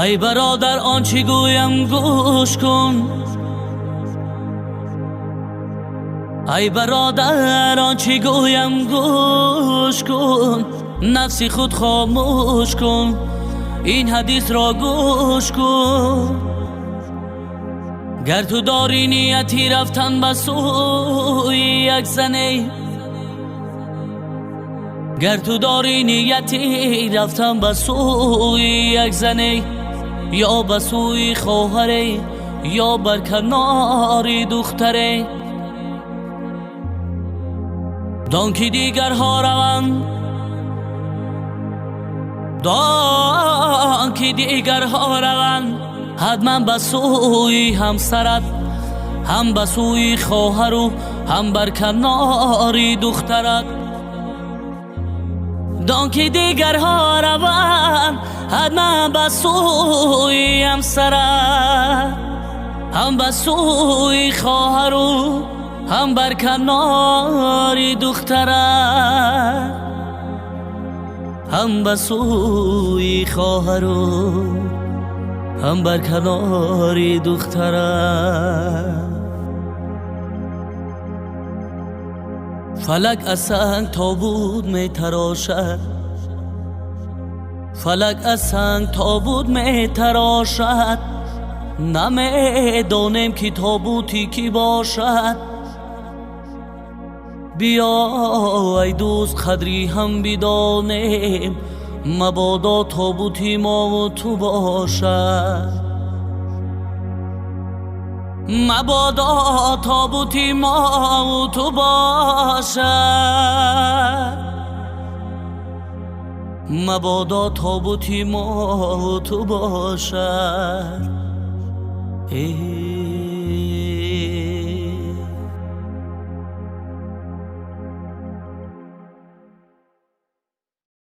ای برادر آنچه گویم گوش کن، ای برادر آنچه گویم گوش کن، نفسی خود خاموش کن، این حدیث را گوش کن. گر تو داری نیتی رفتن به سوی یک زنه، گر تو داری نیتی رفتن به سوی یک زنه، یا به سوی خواهره یا بر کنار دختره، دان که دیگرها روند، دان که دیگرها روند، حتما به سوی همسرت، هم به سوی خواهر و هم بر کنار دخترت. دان که دیگرها روند، حتما به سوی همسرت، هم به سوی خواهر و هم بر کنار دخترت، هم به سوی خواهر و هم بر کنار دخترت. فلک از سنگ تابوت می تراشد، فلک از سنگ تابوت می تراشد، نمی دانیم که تابوتی کی باشد. بیا ای دوست قدری هم بدانیم، مبادا تابوتی ما و تو باشد، مبادا تابوتی ما و تو باشد، مبادا تابوتی ما و تو باشد.